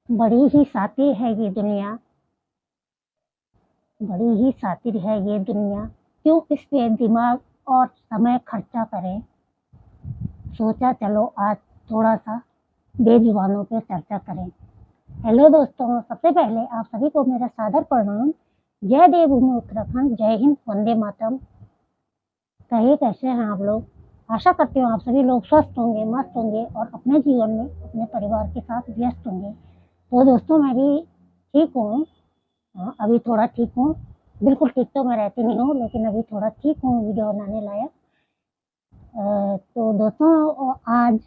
बड़ी ही शातिर है ये दुनिया, बड़ी ही शातिर है ये दुनिया, क्यों इस पे दिमाग और समय खर्चा करें। सोचा चलो आज थोड़ा सा बेजुबानों पे चर्चा करें। हेलो दोस्तों, सबसे पहले आप सभी को मेरा सादर प्रणाम। जय देवभूमि उत्तराखंड, जय हिंद, वंदे मातरम। कहिए कैसे हैं आप लोग। आशा करती हूँ आप सभी लोग स्वस्थ होंगे, मस्त होंगे और अपने जीवन में अपने परिवार के साथ व्यस्त होंगे। तो दोस्तों मैं भी ठीक हूँ। अभी थोड़ा ठीक हूँ। बिल्कुल ठीक तो मैं रहती नहीं हूँ, लेकिन अभी थोड़ा ठीक हूँ वीडियो बनाने लायक। तो दोस्तों आज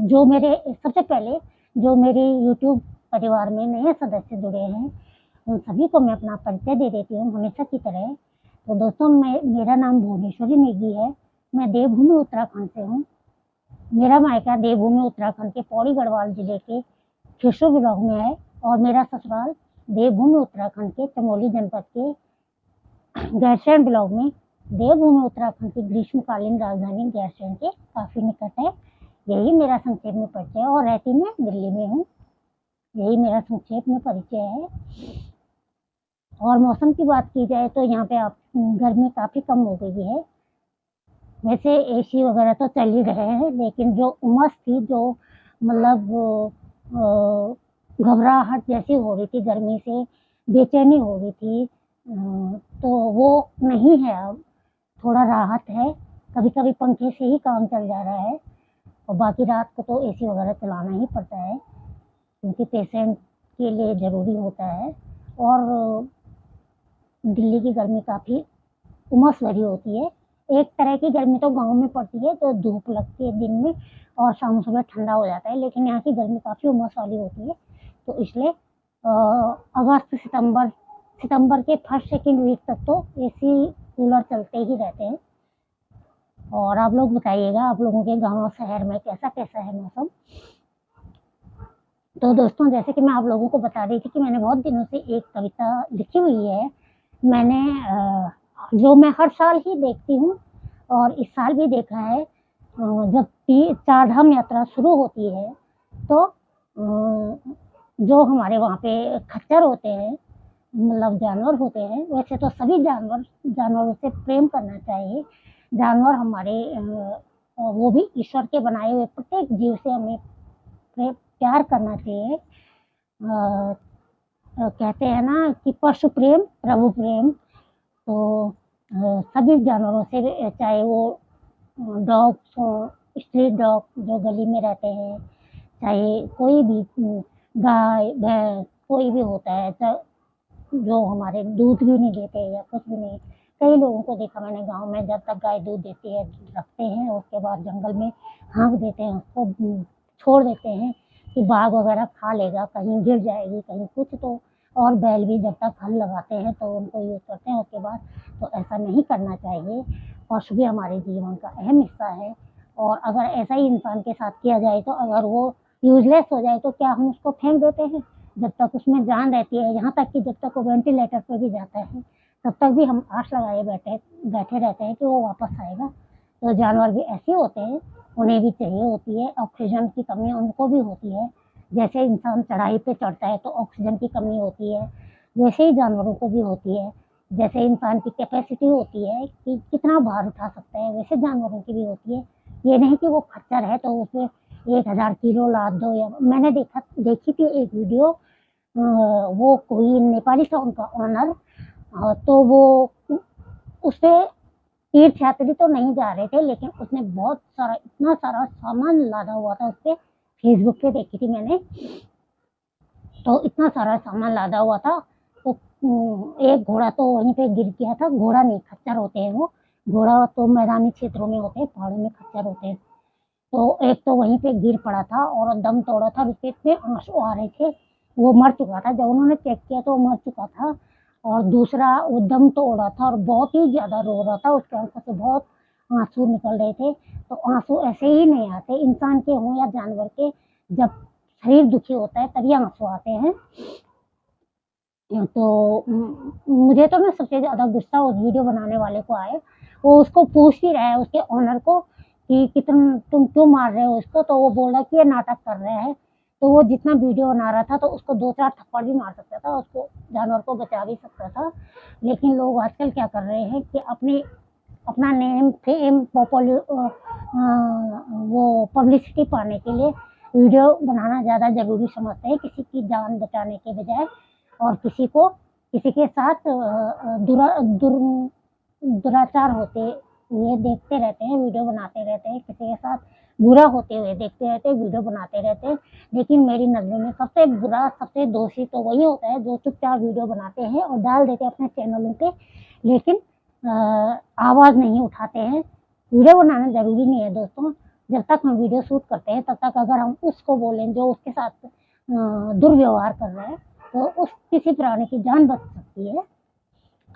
जो मेरे सबसे पहले जो मेरे यूट्यूब परिवार में नए सदस्य जुड़े हैं, उन सभी को मैं अपना परिचय दे देती हूँ हमेशा की तरह। तो दोस्तों मेरा नाम भुवनेश्वरी नेगी है। मैं देवभूमि उत्तराखंड से हूँ। मेरा मायका देवभूमि उत्तराखंड के पौड़ी गढ़वाल जिले के खिशो ब्लॉक में है और मेरा ससुराल देवभूमि उत्तराखंड के चमोली जनपद के गैरसैंण ब्लॉक में देवभूमि उत्तराखंड की ग्रीष्मकालीन राजधानी गैरसैंण के काफी निकट है। यही मेरा संक्षेप में परिचय है और रहती मैं दिल्ली में हूँ। यही मेरा संक्षेप में परिचय है। और मौसम की बात की जाए तो यहाँ पे आप गर्मी काफी कम हो गई है। वैसे एसी वगैरह तो चल ही रहे हैं, लेकिन जो उमस थी, जो मतलब घबराहट जैसी हो रही थी गर्मी से, बेचैनी हो रही थी, तो वो नहीं है अब। थोड़ा राहत है। कभी कभी पंखे से ही काम चल जा रहा है और बाकी रात को तो एसी वगैरह चलाना ही पड़ता है, क्योंकि पेशेंट के लिए ज़रूरी होता है। और दिल्ली की गर्मी काफ़ी उमस भरी होती है। एक तरह की गर्मी तो गांव में पड़ती है, तो धूप लगती है दिन में और शाम सुबह ठंडा हो जाता है, लेकिन यहाँ की गर्मी काफ़ी उमस वाली होती है। तो इसलिए अगस्त सितंबर के फर्स्ट सेकेंड वीक तक तो एसी कूलर चलते ही रहते हैं। और आप लोग बताइएगा, आप लोगों के गांव शहर में कैसा कैसा है मौसम। तो दोस्तों जैसे कि मैं आप लोगों को बता रही थी कि मैंने बहुत दिनों से एक कविता लिखी हुई है। मैंने जो मैं हर साल ही देखती हूँ और इस साल भी देखा है। जब चार धाम यात्रा शुरू होती है तो जो हमारे वहाँ पे खच्चर होते हैं, मतलब जानवर होते हैं, वैसे तो सभी जानवरों से प्रेम करना चाहिए। जानवर हमारे वो भी ईश्वर के बनाए हुए, प्रत्येक जीव से हमें प्यार करना चाहिए। कहते हैं ना कि पशु प्रेम प्रभु प्रेम। तो सभी जानवरों से, चाहे वो डॉग्स हो, स्ट्रीट डॉग जो गली में रहते हैं, चाहे कोई भी गाय भैंस कोई भी होता है, जो हमारे दूध भी नहीं देते या कुछ भी नहीं। कई लोगों को देखा मैंने गांव में, जब तक गाय दूध देती है रखते हैं, उसके बाद जंगल में हाँक देते हैं, उसको छोड़ देते हैं कि बाघ वगैरह खा लेगा, कहीं गिर जाएगी कहीं कुछ। तो और बैल भी जब तक हल लगाते हैं तो उनको यूज़ करते हैं, उसके बाद तो ऐसा नहीं करना चाहिए। पशु भी हमारे जीवन का अहम हिस्सा है। और अगर ऐसा ही इंसान के साथ किया जाए, तो अगर वो यूजलेस हो जाए तो क्या हम उसको फेंक देते हैं? जब तक उसमें जान रहती है, यहाँ तक कि जब तक वो वेंटिलेटर पर भी जाता है, तब तक भी हम आस लगाए बैठे बैठे रहते हैं कि वो वापस आएगा। तो जानवर भी ऐसे होते हैं, उन्हें भी चाहिए होती है ऑक्सीजन की कमी, उनको भी होती है। जैसे इंसान चढ़ाई पे चढ़ता है तो ऑक्सीजन की कमी होती है, वैसे ही जानवरों को भी होती है। जैसे इंसान की कैपेसिटी होती है कि कितना भार उठा सकता है, वैसे जानवरों की भी होती है। ये नहीं कि वो खच्चर है तो उसे 1000 किलो लाद दो। या मैंने देखी थी एक वीडियो, वो कोई नेपाली था उनका ऑनर। तो वो उससे तीर्थ यात्री तो नहीं जा रहे थे, लेकिन उसने बहुत सारा, इतना सारा सामान लादा हुआ था। उसपे फेसबुक पे देखी थी मैंने, तो इतना सारा सामान लादा हुआ था। तो एक घोड़ा तो वहीं पे गिर गया था। घोड़ा नहीं, खच्चर होते हैं वो। घोड़ा तो मैदानी क्षेत्रों में होते हैं, पहाड़ों में खच्चर होते हैं। तो एक तो वहीं पे गिर पड़ा था और दम तोड़ा था, उसके इतने आंसू आ रहे थे। वो मर चुका था, जब उन्होंने चेक किया तो वो मर चुका था। और दूसरा वो दम तोड़ा था और बहुत ही ज्यादा रो रहा था, उसके आंखों से बहुत आंसू निकल रहे थे। तो आंसू ऐसे ही नहीं आते, इंसान के हों या जानवर के, जब शरीर दुखी होता है तभी आंसू आते हैं। तो मुझे तो ना सबसे ज्यादा गुस्सा उस वीडियो बनाने वाले को आए। वो उसको पूछ ही रहा है, उसके ऑनर को, कि तुम क्यों मार रहे हो इसको। तो वो बोल रहा है कि ये नाटक कर रहे हैं। तो वो जितना वीडियो बना रहा था तो उसको 2-4 थप्पड़ भी मार सकता था, उसको जानवर को बचा भी सकता था। लेकिन लोग आजकल क्या कर रहे हैं कि अपना नेम, फेम, वो पब्लिसिटी पाने के लिए वीडियो बनाना ज़्यादा ज़रूरी समझते हैं, किसी की जान बचाने के बजाय, और किसी के साथ दुराचार होते हुए देखते रहते हैं, वीडियो बनाते रहते हैं, किसी के साथ बुरा होते हुए देखते रहते हैं, वीडियो बनाते रहते हैं। लेकिन मेरी नज़रों में सबसे बुरा, सबसे दोषी तो वही होता है जो चुपचाप वीडियो बनाते हैं और डाल देते हैं अपने चैनलों पे, लेकिन आवाज़ नहीं उठाते हैं। वीडियो बनाना ज़रूरी नहीं है दोस्तों, जब तक हम वीडियो शूट करते हैं तब तक अगर हम उसको बोलें जो उसके साथ दुर्व्यवहार कर रहा है, तो उस किसी प्राणी की जान बच सकती है।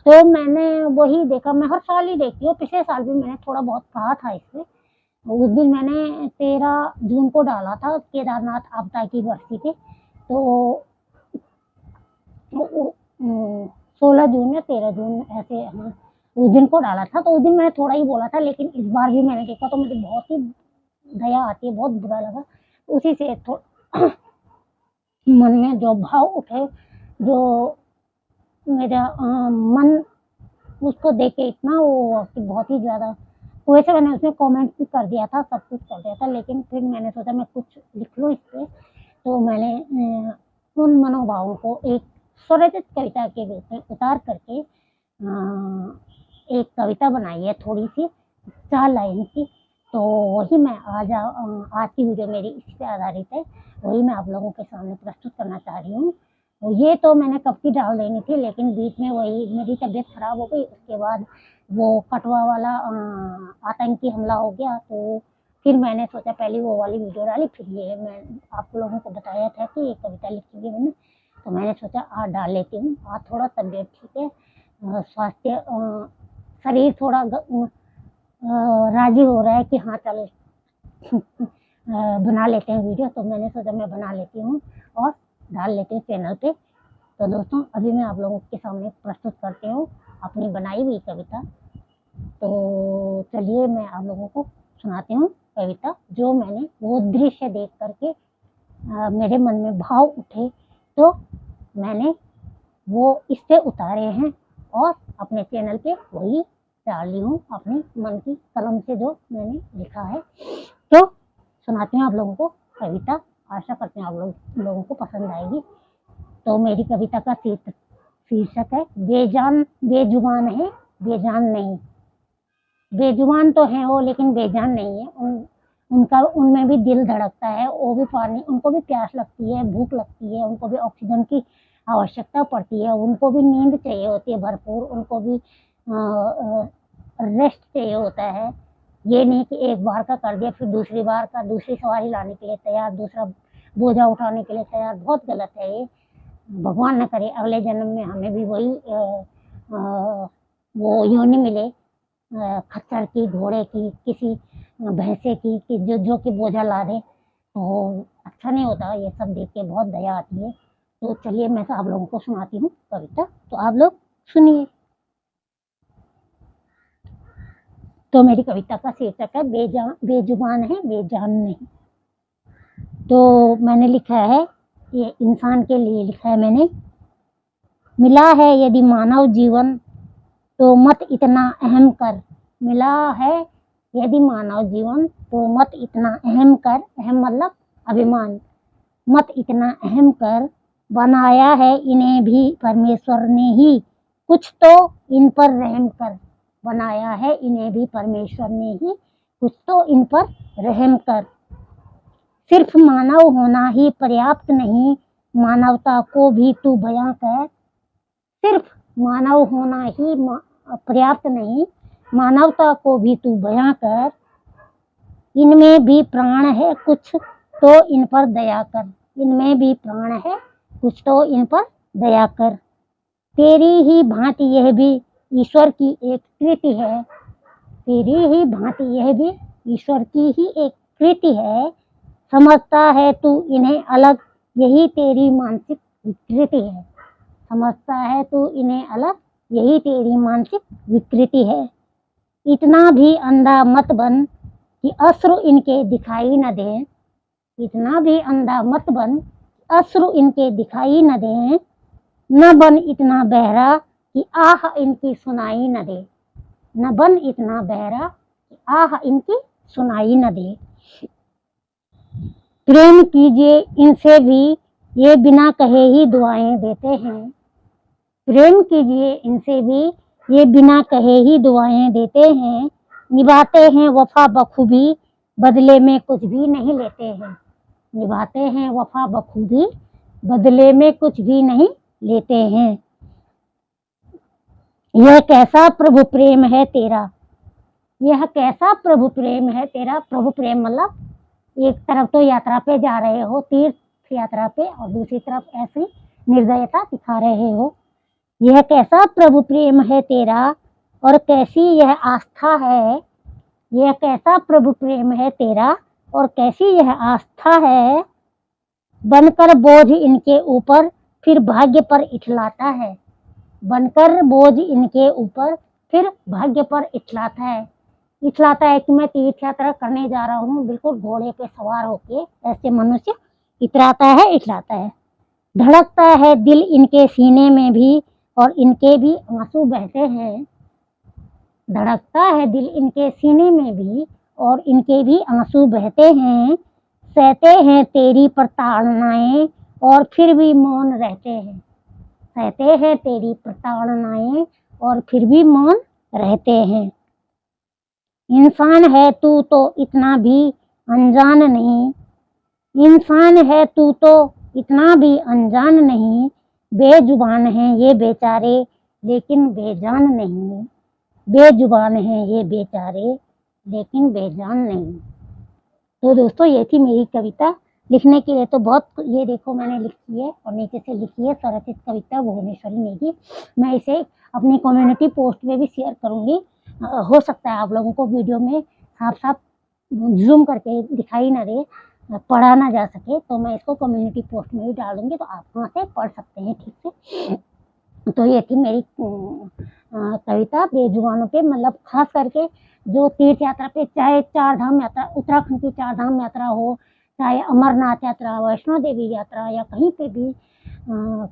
तो मैंने वही देखा, मैं हर साल ही देखती हूँ, पिछले साल भी मैंने थोड़ा बहुत कहा था इससे। उस दिन मैंने 13 जून को डाला था, केदारनाथ आपदा की बरसी पे, तो 16 जून या 13 जून ऐसे, हाँ, उस दिन को डाला था। तो उस दिन मैंने थोड़ा ही बोला था, लेकिन इस बार भी मैंने देखा तो मुझे बहुत ही दया आती है, बहुत बुरा लगा। उसी से मन में जो भाव उठे, जो मेरा मन उसको देख के इतना वो कि बहुत ही ज़्यादा, वैसे मैंने उसमें कमेंट भी कर दिया था, सब कुछ कर दिया था, लेकिन फिर मैंने सोचा मैं कुछ लिख लूँ इस पे। तो मैंने उन मनोभावों को एक स्वरचित कविता के रूप में उतार करके एक कविता बनाई है, थोड़ी सी 4 लाइन की। तो वही मैं आज की वीडियो मेरी इसी पे आधारित है, वही मैं आप लोगों के सामने प्रस्तुत करना चाह रही हूँ। ये तो मैंने कब की डाल देनी थी, लेकिन बीच में वही मेरी तबीयत खराब हो गई, उसके बाद वो कटवा वाला आतंकी हमला हो गया, तो फिर मैंने सोचा पहले वो वाली वीडियो डाली, फिर ये मैं आप लोगों को बताया था कि ये कविता लिखी है मैंने, तो मैंने सोचा आज डाल लेती हूँ। आज थोड़ा तबीयत ठीक है, स्वास्थ्य, शरीर थोड़ा राजी हो रहा है कि हाँ चलो बना लेते हैं वीडियो, तो मैंने सोचा मैं बना लेती हूँ और डाल लेते हैं चैनल पे। तो दोस्तों अभी मैं आप लोगों के सामने प्रस्तुत करती हूँ अपनी बनाई हुई कविता। तो चलिए मैं आप लोगों को सुनाती हूँ कविता, जो मैंने वो दृश्य देख करके मेरे मन में भाव उठे, तो मैंने वो इस पे उतारे हैं और अपने चैनल पे वही डाली हूँ, अपने मन की कलम से जो मैंने लिखा है। तो सुनाती हूँ आप लोगों को कविता, आशा करती हूँ आप लोगों को पसंद आएगी। तो मेरी कविता का शीर्षक है बेजुबान है बेजान नहीं। बेजुबान तो है वो, लेकिन बेजान नहीं है। उनमें भी दिल धड़कता है, वो भी पानी, उनको भी प्यास लगती है, भूख लगती है, उनको भी ऑक्सीजन की आवश्यकता पड़ती है, उनको भी नींद चाहिए होती है भरपूर, उनको भी रेस्ट चाहिए होता है। ये नहीं कि एक बार का कर दिया फिर दूसरी बार का दूसरी सवारी लाने के लिए तैयार, दूसरा बोझा उठाने के लिए तैयार, बहुत गलत है ये। भगवान न करे अगले जन्म में हमें भी वही वो योनि मिले, खच्चर की, घोड़े की, किसी भैंसे की, कि जो कि बोझा ला दे, तो अच्छा नहीं होता। ये सब देख के बहुत दया आती है। तो चलिए मैं आप लोगों को सुनाती हूँ कविता, तो आप लोग सुनिए। तो मेरी कविता का शीर्षक है बेजुबान है बेजान नहीं। तो मैंने लिखा है, ये इंसान के लिए लिखा है मैंने। मिला है यदि मानव जीवन तो मत इतना अहम कर, मिला है यदि मानव जीवन तो मत इतना अहम कर, अहम मतलब अभिमान, मत इतना अहम कर, बनाया है इन्हें भी परमेश्वर ने ही, कुछ तो इन पर रहम कर, बनाया है इन्हें भी परमेश्वर ने ही, कुछ तो इन पर रहम कर। सिर्फ मानव होना ही पर्याप्त नहीं, मानवता को भी तू बयां कर। सिर्फ मानव होना ही पर्याप्त नहीं, मानवता को भी तू बयां कर। इनमें भी प्राण है कुछ तो इन पर दया कर, इनमें भी प्राण है कुछ तो इन पर दया कर। तेरी ही भांति यह भी ईश्वर की एक कृति है, तेरी ही भांति यह भी ईश्वर की ही एक कृति है। समझता है तू इन्हें अलग, यही तेरी मानसिक विकृति है। समझता है तू इन्हें अलग, यही तेरी मानसिक विकृति है। इतना भी अंधा मत बन कि अश्रु इनके दिखाई न दे, इतना भी अंधा मत बन, अश्रु इनके दिखाई न दें, न बन इतना बहरा कि आह इनकी सुनाई न दे, न बन इतना बहरा कि आह इनकी सुनाई न दे। प्रेम कीजिए इनसे भी, ये बिना कहे ही दुआएं देते हैं। प्रेम कीजिए इनसे भी, ये बिना कहे ही दुआएं देते हैं। निभाते हैं वफा बखूबी, बदले में कुछ भी नहीं लेते हैं। निभाते हैं वफा बखूबी, बदले में कुछ भी नहीं लेते हैं। यह कैसा प्रभु प्रेम है तेरा, यह कैसा प्रभु प्रेम है तेरा। प्रभु प्रेम मतलब एक तरफ तो यात्रा पे जा रहे हो, तीर्थ यात्रा पे, और दूसरी तरफ ऐसी निर्दयता दिखा रहे हो। यह कैसा प्रभु प्रेम है तेरा, और कैसी यह आस्था है। यह कैसा प्रभु प्रेम है तेरा, और कैसी यह आस्था है। बनकर बोझ इनके ऊपर, फिर भाग्य पर इठलाता है। बनकर बोझ इनके ऊपर, फिर भाग्य पर इठलाता है। इठलाता है कि मैं तीर्थ यात्रा करने जा रहा हूँ, बिल्कुल घोड़े पे सवार होके, ऐसे मनुष्य इतराता है, इठलाता है। धड़कता है दिल इनके सीने में भी, और इनके भी आंसू बहते हैं। धड़कता है दिल इनके सीने में भी, और इनके भी आंसू बहते हैं। सहते हैं तेरी प्रताड़नाएं, और फिर भी मौन रहते हैं। सहते हैं तेरी प्रताड़नाएं, और फिर भी मौन रहते हैं। इंसान है तू तो इतना भी अनजान नहीं, इंसान है तू तो इतना भी अनजान नहीं। बेजुबान हैं ये बेचारे, लेकिन बेजान नहीं। बेजुबान हैं ये बेचारे, लेकिन बेजान नहीं। तो दोस्तों ये थी मेरी कविता। लिखने के लिए तो बहुत, ये देखो मैंने लिखी है, और नीचे से लिखी है स्वरचित कविता भुवनेश्वरी नेगी। मैं इसे अपनी कम्युनिटी पोस्ट में भी शेयर करूँगी। हो सकता है आप लोगों को वीडियो में साफ साफ जूम करके दिखाई ना दे, पढ़ा ना जा सके, तो मैं इसको कम्युनिटी पोस्ट में भी डालूंगी, तो आप वहाँ से पढ़ सकते हैं ठीक से। तो ये थी मेरी कविता बेजुबानों पे, मतलब खास करके जो तीर्थ यात्रा पे, चाहे चार धाम यात्रा, उत्तराखंड की चार धाम यात्रा हो, चाहे अमरनाथ यात्रा, वैष्णो देवी यात्रा, या कहीं पे भी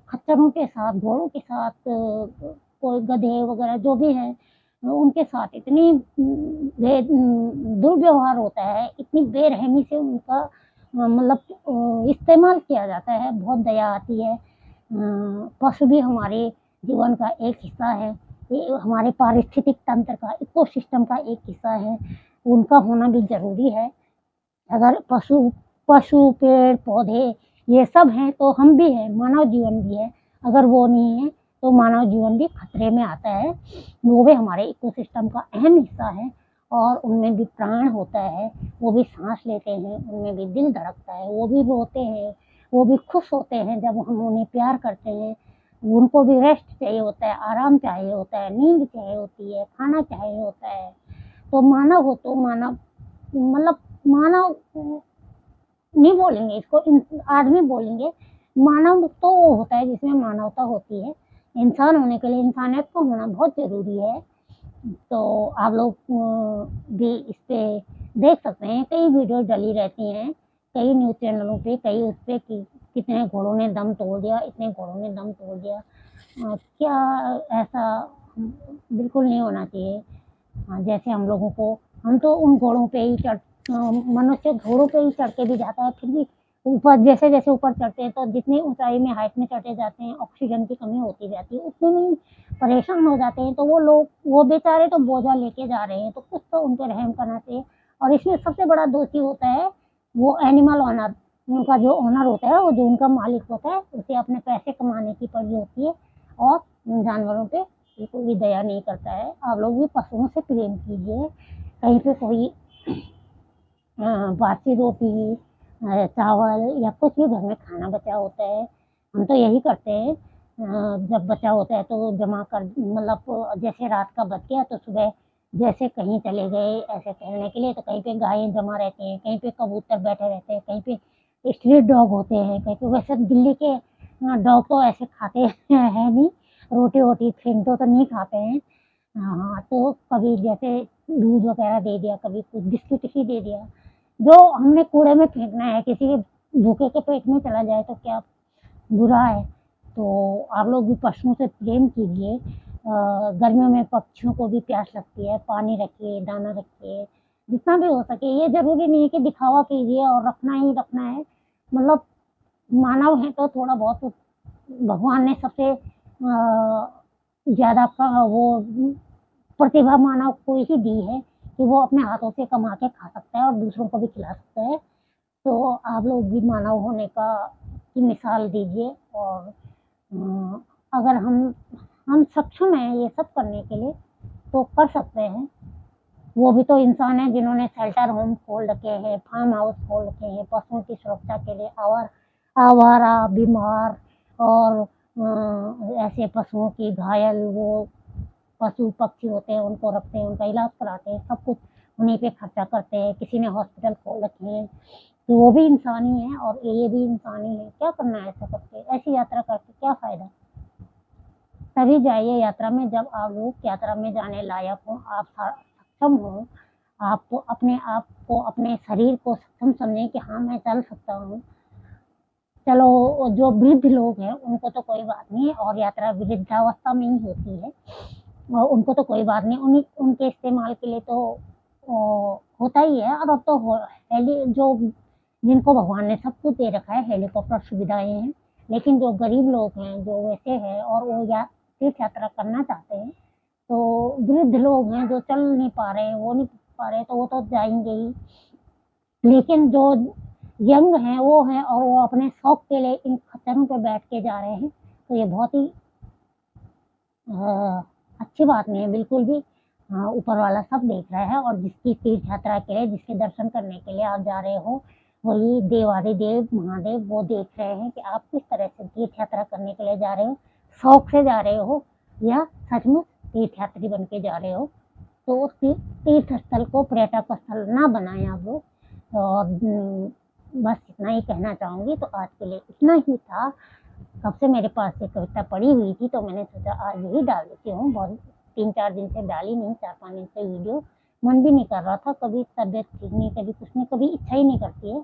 खच्चरों के साथ, घोड़ों के साथ, कोई गधे वगैरह जो भी है, उनके साथ इतनी दुर्व्यवहार होता है, इतनी बेरहमी से उनका मतलब इस्तेमाल किया जाता है, बहुत दया आती है। पशु भी हमारे जीवन का एक हिस्सा है, ये हमारे पारिस्थितिक तंत्र का, इकोसिस्टम का एक हिस्सा है, उनका होना भी जरूरी है। अगर पशु पेड़ पौधे ये सब हैं, तो हम भी हैं, मानव जीवन भी है। अगर वो नहीं है तो मानव जीवन भी खतरे में आता है। वो भी हमारे इकोसिस्टम का अहम हिस्सा है, और उनमें भी प्राण होता है, वो भी सांस लेते हैं, उनमें भी दिल धड़कता है, वो भी रोते हैं, वो भी खुश होते हैं जब हम उन्हें प्यार करते हैं। उनको भी रेस्ट चाहिए होता है, आराम चाहिए होता है, नींद चाहिए होती है, खाना चाहिए होता है। तो मानव हो तो मानव, मतलब मानव नहीं बोलेंगे इसको, आदमी बोलेंगे। मानव तो वो होता है जिसमें मानवता होती है। इंसान होने के लिए इंसानियत को होना बहुत ज़रूरी है। तो आप लोग भी इस पे देख सकते हैं, कई वीडियो डली रहती हैं, कई न्यूज़ चैनलों पे, कई उस पे कि कितने घोड़ों ने दम तोड़ दिया, इतने घोड़ों ने दम तोड़ दिया। क्या ऐसा बिल्कुल नहीं होना चाहिए। जैसे हम लोगों को, हम तो उन घोड़ों पे ही मनुष्य घोड़ों पे ही चढ़ के भी जाता है, फिर भी ऊपर जैसे जैसे ऊपर चढ़ते हैं, तो जितनी ऊंचाई में हाइट में चढ़ते जाते हैं, ऑक्सीजन की कमी होती जाती है, उतने में परेशान हो जाते हैं। तो वो लोग, वो बेचारे तो बोझा लेके जा रहे हैं, तो कुछ तो उन पर रहम करना चाहिए। और इसमें सबसे बड़ा दोषी होता है वो एनिमल ऑनर, उनका जो ऑनर होता है, वो जो उनका मालिक होता है, उसे अपने पैसे कमाने की पड़ी होती है, और उन जानवरों पे बिल्कुल भी दया नहीं करता है। आप लोग भी पशुओं से प्रेम कीजिए। कहीं पे कोई बासी रोटी, चावल या कुछ भी घर में खाना बचा होता है, हम तो यही करते हैं। जब बचा होता है तो जमा कर, मतलब जैसे रात का बच गया तो सुबह जैसे कहीं चले गए ऐसे टहलने के लिए, तो कहीं पे गायें जमा रहती हैं, कहीं पे कबूतर बैठे रहते हैं, कहीं पे स्ट्रीट डॉग होते हैं, कहीं पे। वैसे दिल्ली के डॉग तो ऐसे खाते हैं नहीं, रोटी वोटी फेंक दो तो नहीं खाते हैं। हाँ, तो कभी जैसे दूध वगैरह दे दिया, कभी कुछ बिस्किट ही दे दिया, जो हमने कूड़े में फेंकना है, किसी के भूखे के पेट में चला जाए तो क्या बुरा है। तो आप लोग भी पशुओं से प्रेम कीजिए। गर्मियों में पक्षियों को भी प्यास लगती है, पानी रखिए, दाना रखिए, जितना भी हो सके। ये ज़रूरी नहीं है कि दिखावा कीजिए और रखना ही रखना है। मतलब मानव हैं तो थोड़ा बहुत भगवान ने सबसे ज़्यादा वो प्रतिभा मानव को ही दी है कि वो अपने हाथों से कमा के खा सकता है और दूसरों को भी खिला सकता है। तो आप लोग भी मानव होने का की मिसाल दीजिए। और अगर हम सक्षम हैं ये सब करने के लिए तो कर सकते हैं। वो भी तो इंसान है जिन्होंने शेल्टर होम खोल रखे हैं, फार्म हाउस खोल रखे हैं पशुओं की सुरक्षा के लिए। आवारा, बीमार और ऐसे पशुओं की घायल वो पशु पक्षी होते हैं उनको रखते हैं, उनका इलाज कराते हैं, सब कुछ उन्हीं पे खर्चा करते हैं। किसी ने हॉस्पिटल खोल रखे हैं, तो वो भी इंसान ही है और ये भी इंसान ही है। क्या करना है ऐसा करके, ऐसी यात्रा करके क्या फ़ायदा। तभी जाइए यात्रा में जब आप लोग यात्रा में जाने लायक हो, आप सक्षम हो, आप अपने आप को, अपने शरीर को सक्षम समझें कि हाँ मैं चल सकता हूँ। चलो जो वृद्ध लोग हैं उनको तो कोई बात नहीं है, और यात्रा वृद्धावस्था में ही होती है और उनको तो कोई बात नहीं, उन्हीं उनके इस्तेमाल के लिए तो होता ही है। और अब तो हेली जो जिनको भगवान ने सब कुछ दे रखा है, हेलीकॉप्टर सुविधाएं हैं। लेकिन जो गरीब लोग हैं, जो वैसे हैं और वो तीर्थ यात्रा करना चाहते हैं, तो वृद्ध लोग हैं जो चल नहीं पा रहे हैं, वो नहीं पा रहे, तो वो तो जाएंगे ही। लेकिन जो यंग हैं वो हैं और वो अपने शौक के लिए इन खच्चरों पे बैठ के जा रहे हैं, तो ये बहुत ही अच्छी बात नहीं है बिल्कुल भी। ऊपर वाला सब देख रहा है, और जिसकी तीर्थ यात्रा के लिए, जिसके दर्शन करने के लिए आप जा रहे हो, वही देवाधिदेव महादेव वो देख रहे हैं कि आप किस तरह से तीर्थ यात्रा करने के लिए जा रहे हो, शौक से जा रहे हो या सचमुच तीर्थ यात्री बन के जा रहे हो। तो उस तीर्थ स्थल को पर्यटक स्थल ना बनाएं आप लोग। और बस इतना ही कहना चाहूँगी। तो आज के लिए इतना ही था। कब से मेरे पास ये कविता पड़ी हुई थी, तो मैंने सोचा आज यही डाल देती हूँ। बहुत 3-4 दिन से डाली नहीं, 4-5 दिन से वीडियो मन भी नहीं कर रहा था, कभी तबीयत ठीक नहीं, कभी कुछ नहीं, कभी इच्छा ही नहीं करती है।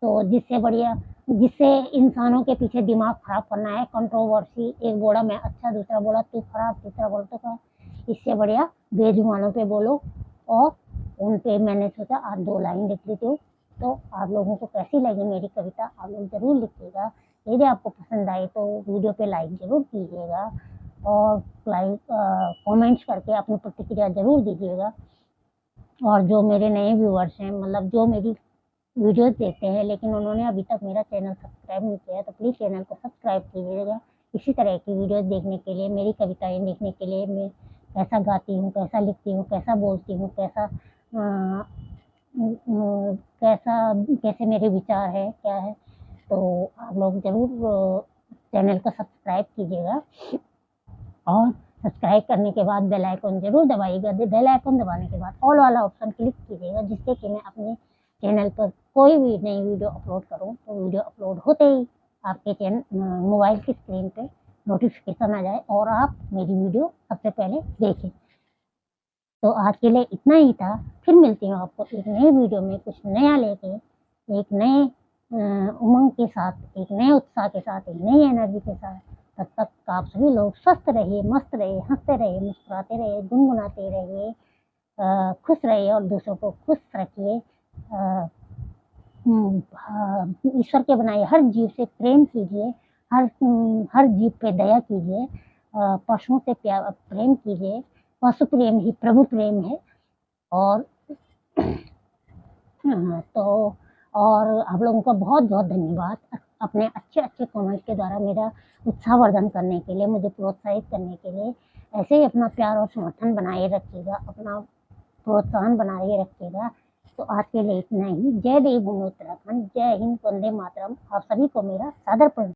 तो जिससे बढ़िया, जिससे इंसानों के पीछे दिमाग खराब करना है, कंट्रोवर्सी, एक बोला मैं अच्छा, दूसरा बोला तू खराब, तीसरा बोला तो खराब, इससे बढ़िया बेजुबानों पे बोलो। और उन पे मैंने सोचा आज 2 लाइन लिख देती हूँ। तो आप लोगों को कैसी लगी मेरी कविता आप लोग ज़रूर लिखिएगा। यदि आपको पसंद आई तो वीडियो पे लाइक ज़रूर कीजिएगा और कमेंट्स करके अपनी प्रतिक्रिया ज़रूर दीजिएगा। और जो मेरे नए व्यूअर्स हैं, मतलब जो मेरी वीडियोस देखते हैं लेकिन उन्होंने अभी तक मेरा चैनल सब्सक्राइब नहीं किया है, तो प्लीज़ चैनल को सब्सक्राइब कीजिएगा। इसी तरह की वीडियोस देखने के लिए, मेरी कविताएँ देखने के लिए, मैं कैसा गाती हूँ, कैसा लिखती हूँ, कैसा बोलती हूँ, कैसे मेरे विचार है, क्या है। तो आप लोग ज़रूर चैनल को सब्सक्राइब कीजिएगा। और सब्सक्राइब करने के बाद बेल आइकन ज़रूर दबाइएगा। बेल आइकन दबाने के बाद ऑल वाला ऑप्शन क्लिक कीजिएगा, जिससे कि मैं अपने चैनल पर कोई भी नई वीडियो अपलोड करूँ तो वीडियो अपलोड होते ही आपके मोबाइल की स्क्रीन पे नोटिफिकेशन आ जाए और आप मेरी वीडियो सबसे पहले देखें। तो आज के लिए इतना ही था। फिर मिलती हूँ आपको एक नई वीडियो में कुछ नया लेके, एक नए उमंग के साथ, एक नए उत्साह के साथ, एक नई एनर्जी के साथ। तब तक आप सभी लोग स्वस्थ रहिए, मस्त रहिए, हंसते रहिए, मुस्कुराते रहिए, गुनगुनाते रहिए, खुश रहिए और दूसरों को खुश रखिए। ईश्वर के बनाए हर जीव से प्रेम कीजिए, हर जीव पे दया कीजिए, पशुओं से प्रेम कीजिए। पशु प्रेम ही प्रभु प्रेम है। और तो और आप लोगों का बहुत बहुत धन्यवाद अपने अच्छे अच्छे कमेंट के द्वारा मेरा उत्साहवर्धन करने के लिए, मुझे प्रोत्साहित करने के लिए। ऐसे ही अपना प्यार और समर्थन बनाए रखिएगा, अपना प्रोत्साहन बनाए रखिएगा। तो आज के लिए इतना ही। जय देव भूमि उत्तराखंड, जय हिंद, वंदे मातरम। आप सभी को मेरा सादर प्रणाम।